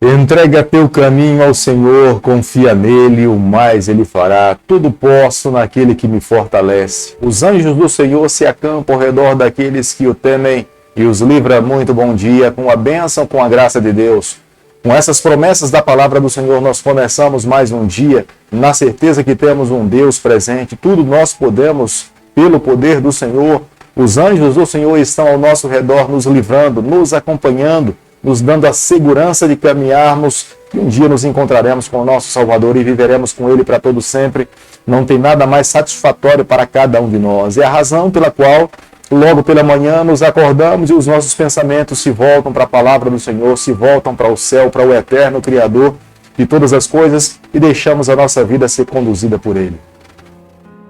Entrega teu caminho ao Senhor, confia nele, o mais ele fará. Tudo posso naquele que me fortalece. Os anjos do Senhor se acampam ao redor daqueles que o temem e os livra. Muito bom dia, com a bênção, com a graça de Deus. Com essas promessas da palavra do Senhor, nós começamos mais um dia, na certeza que temos um Deus presente. Tudo nós podemos, pelo poder do Senhor. Os anjos do Senhor estão ao nosso redor, nos livrando, nos acompanhando, nos dando a segurança de caminharmos, que um dia nos encontraremos com o nosso Salvador e viveremos com Ele para todo sempre. Não tem nada mais satisfatório para cada um de nós. É a razão pela qual, logo pela manhã, nos acordamos e os nossos pensamentos se voltam para a palavra do Senhor, se voltam para o céu, para o eterno Criador de todas as coisas e deixamos a nossa vida ser conduzida por Ele.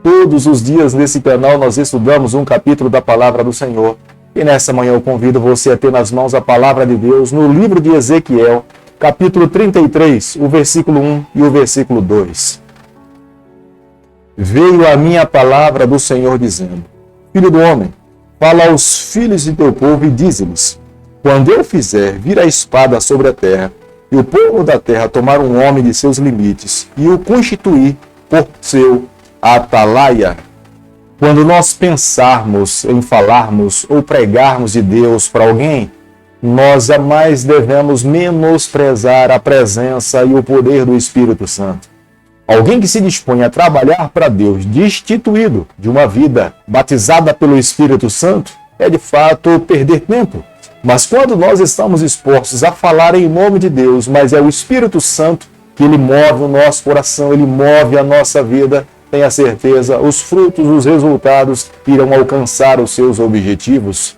Todos os dias nesse canal nós estudamos um capítulo da palavra do Senhor. E nessa manhã eu convido você a ter nas mãos a palavra de Deus no livro de Ezequiel, capítulo 33, o versículo 1 e o versículo 2. Veio a minha palavra do Senhor dizendo: Filho do homem, fala aos filhos de teu povo e dize-lhes: quando eu fizer vir a espada sobre a terra, e o povo da terra tomar um homem de seus limites, e o constituir por seu atalaia. Quando nós pensarmos em falarmos ou pregarmos de Deus para alguém, nós jamais devemos menosprezar a presença e o poder do Espírito Santo. Alguém que se dispõe a trabalhar para Deus, destituído de uma vida batizada pelo Espírito Santo, é de fato perder tempo. Mas quando nós estamos expostos a falar em nome de Deus, mas é o Espírito Santo que ele move o nosso coração, ele move a nossa vida, tenha certeza, os frutos, os resultados irão alcançar os seus objetivos.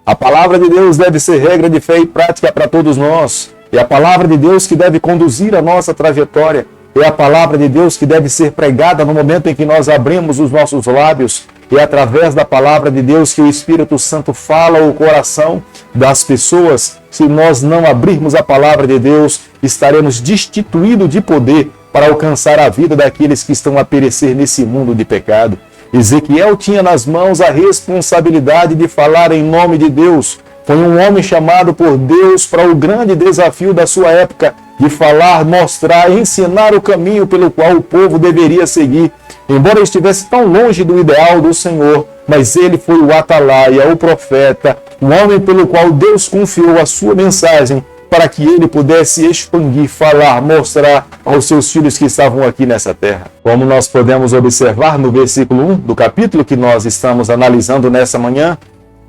A palavra de Deus deve ser regra de fé e prática para todos nós. É a palavra de Deus que deve conduzir a nossa trajetória. É a palavra de Deus que deve ser pregada no momento em que nós abrimos os nossos lábios. É através da palavra de Deus que o Espírito Santo fala ao coração das pessoas. Se nós não abrirmos a palavra de Deus, estaremos destituídos de poder para alcançar a vida daqueles que estão a perecer nesse mundo de pecado. Ezequiel tinha nas mãos a responsabilidade de falar em nome de Deus. Foi um homem chamado por Deus para o grande desafio da sua época, de falar, mostrar, ensinar o caminho pelo qual o povo deveria seguir. Embora estivesse tão longe do ideal do Senhor, mas ele foi o atalaia, o profeta, o homem pelo qual Deus confiou a sua mensagem, para que ele pudesse expandir, falar, mostrar aos seus filhos que estavam aqui nessa terra. Como nós podemos observar no versículo 1 do capítulo que nós estamos analisando nessa manhã,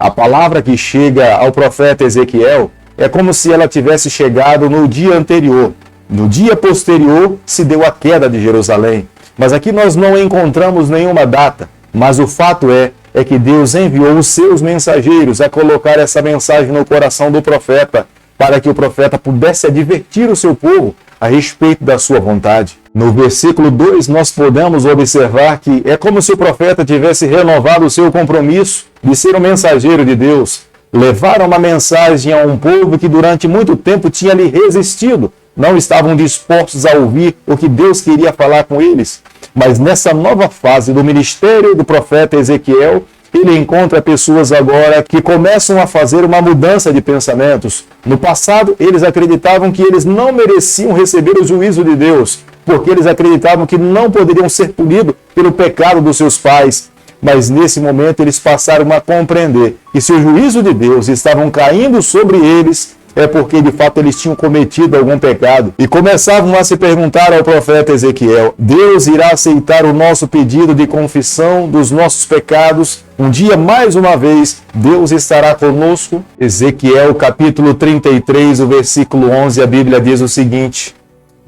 a palavra que chega ao profeta Ezequiel é como se ela tivesse chegado no dia anterior. No dia posterior se deu a queda de Jerusalém. Mas aqui nós não encontramos nenhuma data. Mas o fato é que Deus enviou os seus mensageiros a colocar essa mensagem no coração do profeta, para que o profeta pudesse advertir o seu povo a respeito da sua vontade. No versículo 2, nós podemos observar que é como se o profeta tivesse renovado o seu compromisso de ser um mensageiro de Deus. Levar uma mensagem a um povo que durante muito tempo tinha lhe resistido, não estavam dispostos a ouvir o que Deus queria falar com eles. Mas nessa nova fase do ministério do profeta Ezequiel, ele encontra pessoas agora que começam a fazer uma mudança de pensamentos. No passado, eles acreditavam que eles não mereciam receber o juízo de Deus, porque eles acreditavam que não poderiam ser punidos pelo pecado dos seus pais. Mas nesse momento eles passaram a compreender que se o juízo de Deus estavam caindo sobre eles, é porque de fato eles tinham cometido algum pecado. E começavam a se perguntar ao profeta Ezequiel: Deus irá aceitar o nosso pedido de confissão dos nossos pecados? Um dia, mais uma vez, Deus estará conosco? Ezequiel capítulo 33, o versículo 11, a Bíblia diz o seguinte: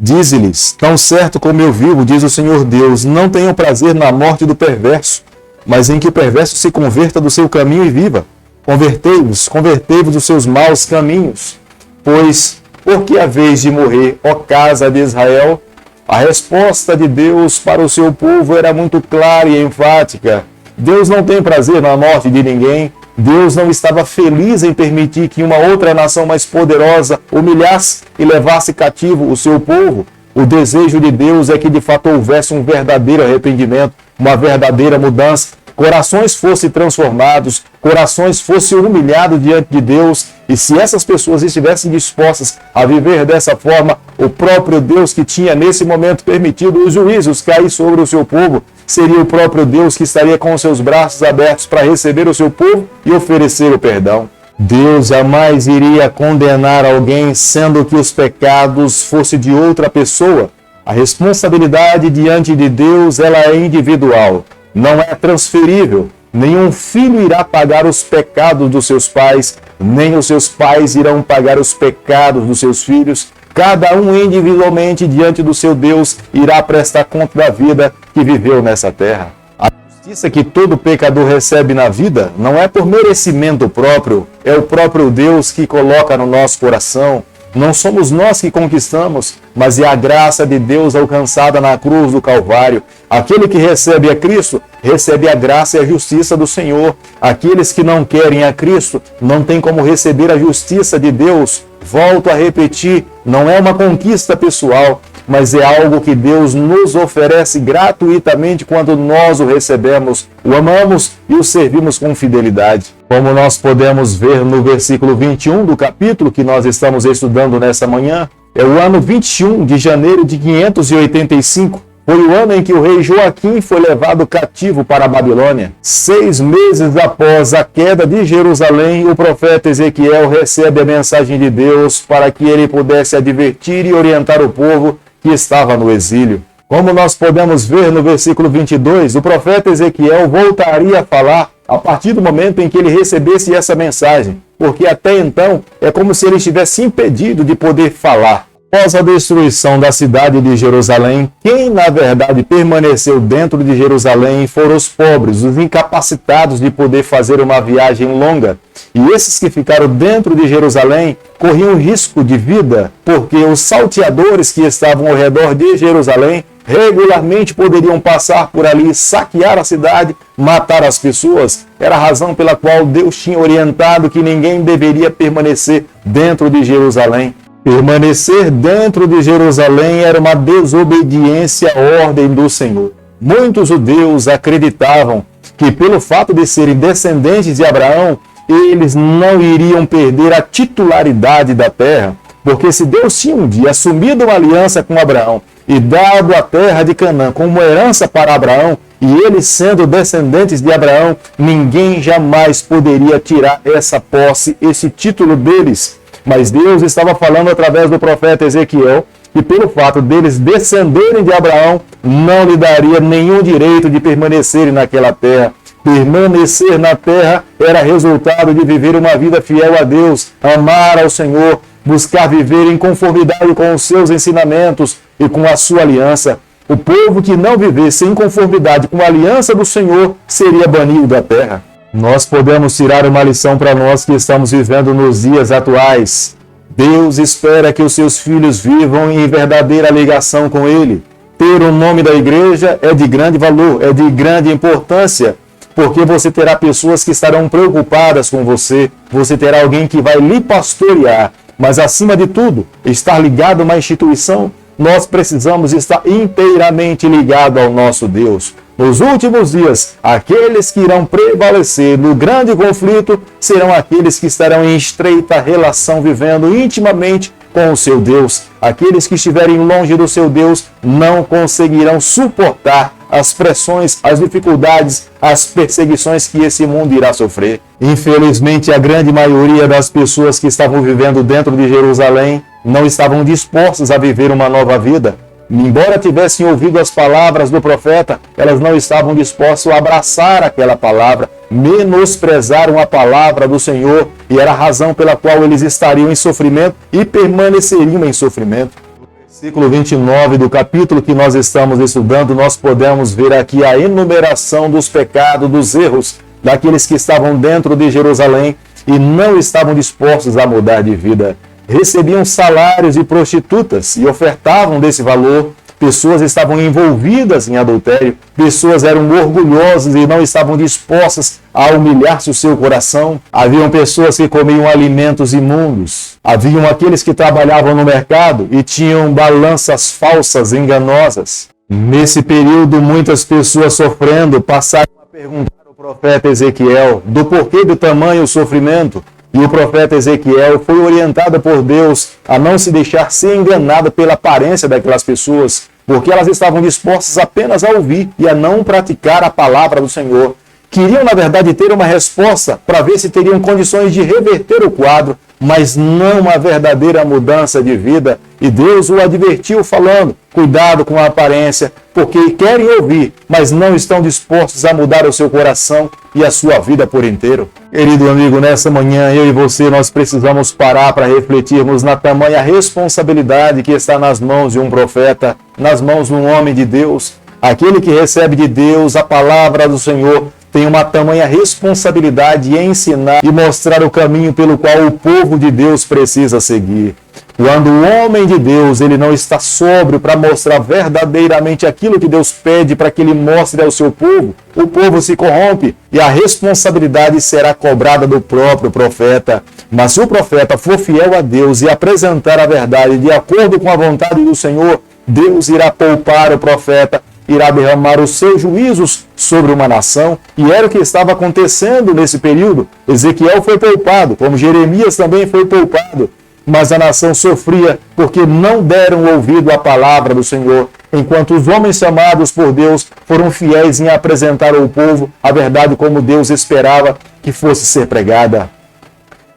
Dize-lhes: tão certo como eu vivo, diz o Senhor Deus, não tenho prazer na morte do perverso, mas em que o perverso se converta do seu caminho e viva. Convertei-vos dos seus maus caminhos. Pois, por que haveis de morrer, ó casa de Israel? A resposta de Deus para o seu povo era muito clara e enfática. Deus não tem prazer na morte de ninguém. Deus não estava feliz em permitir que uma outra nação mais poderosa humilhasse e levasse cativo o seu povo. O desejo de Deus é que de fato houvesse um verdadeiro arrependimento, uma verdadeira mudança. corações fossem transformados, corações fossem humilhados diante de Deus, e se essas pessoas estivessem dispostas a viver dessa forma, o próprio Deus que tinha nesse momento permitido os juízos cair sobre o seu povo, seria o próprio Deus que estaria com os seus braços abertos para receber o seu povo e oferecer o perdão. Deus jamais iria condenar alguém sendo que os pecados fossem de outra pessoa. A responsabilidade diante de Deus, ela é individual, não é transferível. Nenhum filho irá pagar os pecados dos seus pais, nem os seus pais irão pagar os pecados dos seus filhos. Cada um individualmente diante do seu Deus irá prestar conta da vida que viveu nessa terra. A justiça que todo pecador recebe na vida não é por merecimento próprio, é o próprio Deus que coloca no nosso coração. Não somos nós que conquistamos, mas é a graça de Deus alcançada na cruz do Calvário. Aquele que recebe a Cristo, recebe a graça e a justiça do Senhor. Aqueles que não querem a Cristo, não têm como receber a justiça de Deus. Volto a repetir, não é uma conquista pessoal, mas é algo que Deus nos oferece gratuitamente quando nós o recebemos, o amamos e o servimos com fidelidade. Como nós podemos ver no versículo 21 do capítulo que nós estamos estudando nessa manhã, é o ano 21 de janeiro de 585. Foi o ano em que o rei Joaquim foi levado cativo para a Babilônia. 6 meses após a queda de Jerusalém, o profeta Ezequiel recebe a mensagem de Deus para que ele pudesse advertir e orientar o povo que estava no exílio. Como nós podemos ver no versículo 22, o profeta Ezequiel voltaria a falar a partir do momento em que ele recebesse essa mensagem, porque até então é como se ele estivesse impedido de poder falar. Após a destruição da cidade de Jerusalém, quem na verdade permaneceu dentro de Jerusalém foram os pobres, os incapacitados de poder fazer uma viagem longa. E esses que ficaram dentro de Jerusalém corriam risco de vida, porque os salteadores que estavam ao redor de Jerusalém regularmente poderiam passar por ali, saquear a cidade, matar as pessoas. Era a razão pela qual Deus tinha orientado que ninguém deveria permanecer dentro de Jerusalém. Permanecer dentro de Jerusalém era uma desobediência à ordem do Senhor. Muitos judeus acreditavam que pelo fato de serem descendentes de Abraão, eles não iriam perder a titularidade da terra, porque se Deus tinha um dia assumido uma aliança com Abraão e dado a terra de Canaã como herança para Abraão, e eles sendo descendentes de Abraão, ninguém jamais poderia tirar essa posse, esse título deles. Mas Deus estava falando através do profeta Ezequiel que pelo fato deles descenderem de Abraão, não lhe daria nenhum direito de permanecerem naquela terra. Permanecer na terra era resultado de viver uma vida fiel a Deus, amar ao Senhor, buscar viver em conformidade com os seus ensinamentos e com a sua aliança. O povo que não vivesse em conformidade com a aliança do Senhor seria banido da terra. Nós podemos tirar uma lição para nós que estamos vivendo nos dias atuais. Deus espera que os seus filhos vivam em verdadeira ligação com Ele. Ter o nome da igreja é de grande valor, é de grande importância, porque você terá pessoas que estarão preocupadas com você, você terá alguém que vai lhe pastorear, mas acima de tudo, estar ligado a uma instituição, nós precisamos estar inteiramente ligados ao nosso Deus. Nos últimos dias, aqueles que irão prevalecer no grande conflito serão aqueles que estarão em estreita relação, vivendo intimamente com o seu Deus. Aqueles que estiverem longe do seu Deus não conseguirão suportar as pressões, as dificuldades, as perseguições que esse mundo irá sofrer. Infelizmente, a grande maioria das pessoas que estavam vivendo dentro de Jerusalém não estavam dispostas a viver uma nova vida. Embora tivessem ouvido as palavras do profeta, elas não estavam dispostas a abraçar aquela palavra, menosprezaram a palavra do Senhor, e era a razão pela qual eles estariam em sofrimento e permaneceriam em sofrimento. No versículo 29 do capítulo que nós estamos estudando, nós podemos ver aqui a enumeração dos pecados, dos erros daqueles que estavam dentro de Jerusalém e não estavam dispostos a mudar de vida. Recebiam salários de prostitutas e ofertavam desse valor. Pessoas estavam envolvidas em adultério, pessoas eram orgulhosas e não estavam dispostas a humilhar-se o seu coração. Haviam pessoas que comiam alimentos imundos. Haviam aqueles que trabalhavam no mercado e tinham balanças falsas, enganosas. Nesse período, muitas pessoas sofrendo passaram a perguntar o profeta Ezequiel do porquê do tamanho sofrimento, e o profeta Ezequiel foi orientado por Deus a não se deixar ser enganado pela aparência daquelas pessoas, porque elas estavam dispostas apenas a ouvir e a não praticar a palavra do Senhor. Queriam, na verdade, ter uma resposta para ver se teriam condições de reverter o quadro, mas não uma verdadeira mudança de vida. E Deus o advertiu falando, cuidado com a aparência, porque querem ouvir, mas não estão dispostos a mudar o seu coração e a sua vida por inteiro. Querido amigo, nessa manhã, eu e você, nós precisamos parar para refletirmos na tamanha responsabilidade que está nas mãos de um profeta, nas mãos de um homem de Deus. Aquele que recebe de Deus a palavra do Senhor tem uma tamanha responsabilidade em ensinar e mostrar o caminho pelo qual o povo de Deus precisa seguir. Quando o homem de Deus ele não está sóbrio para mostrar verdadeiramente aquilo que Deus pede para que ele mostre ao seu povo, o povo se corrompe e a responsabilidade será cobrada do próprio profeta. Mas se o profeta for fiel a Deus e apresentar a verdade de acordo com a vontade do Senhor, Deus irá poupar o profeta, irá derramar os seus juízos sobre uma nação, e era o que estava acontecendo nesse período. Ezequiel foi poupado, como Jeremias também foi poupado, mas a nação sofria porque não deram ouvido à palavra do Senhor, enquanto os homens chamados por Deus foram fiéis em apresentar ao povo a verdade como Deus esperava que fosse ser pregada.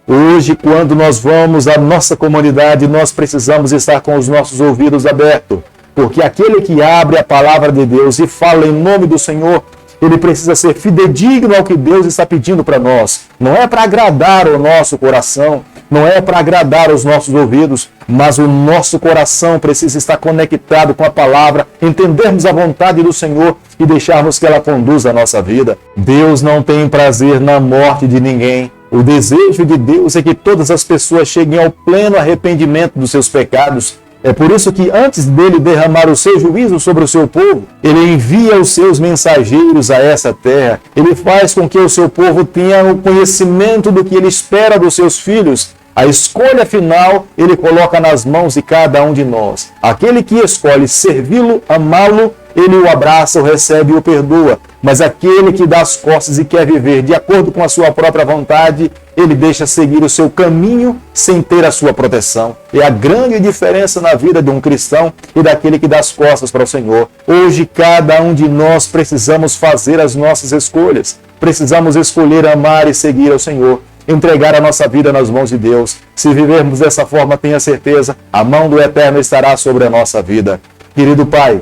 Hoje, quando nós vamos à nossa comunidade, nós precisamos estar com os nossos ouvidos abertos, porque aquele que abre a palavra de Deus e fala em nome do Senhor, ele precisa ser fidedigno ao que Deus está pedindo para nós. Não é para agradar o nosso coração, não é para agradar os nossos ouvidos, mas o nosso coração precisa estar conectado com a palavra, entendermos a vontade do Senhor e deixarmos que ela conduza a nossa vida. Deus não tem prazer na morte de ninguém. O desejo de Deus é que todas as pessoas cheguem ao pleno arrependimento dos seus pecados. É por isso que antes dele derramar o seu juízo sobre o seu povo, ele envia os seus mensageiros a essa terra. Ele faz com que o seu povo tenha o conhecimento do que ele espera dos seus filhos. A escolha final ele coloca nas mãos de cada um de nós. Aquele que escolhe servi-lo, amá-lo, ele o abraça, o recebe e o perdoa. Mas aquele que dá as costas e quer viver de acordo com a sua própria vontade, ele deixa seguir o seu caminho sem ter a sua proteção. É a grande diferença na vida de um cristão e daquele que dá as costas para o Senhor. Hoje, cada um de nós precisamos fazer as nossas escolhas. Precisamos escolher amar e seguir ao Senhor. Entregar a nossa vida nas mãos de Deus. Se vivermos dessa forma, tenha certeza, a mão do Eterno estará sobre a nossa vida. Querido Pai,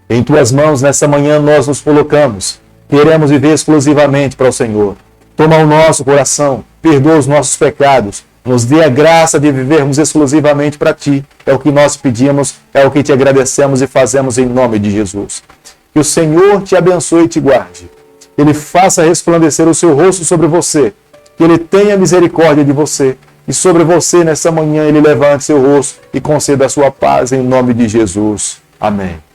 em Tuas mãos, nessa manhã, nós nos colocamos. Queremos viver exclusivamente para o Senhor. Toma o nosso coração, perdoa os nossos pecados, nos dê a graça de vivermos exclusivamente para Ti. É o que nós pedimos, é o que Te agradecemos e fazemos em nome de Jesus. Que o Senhor te abençoe e te guarde. Ele faça resplandecer o seu rosto sobre você. Que Ele tenha misericórdia de você. E sobre você, nessa manhã, Ele levante seu rosto e conceda a sua paz em nome de Jesus. Amém.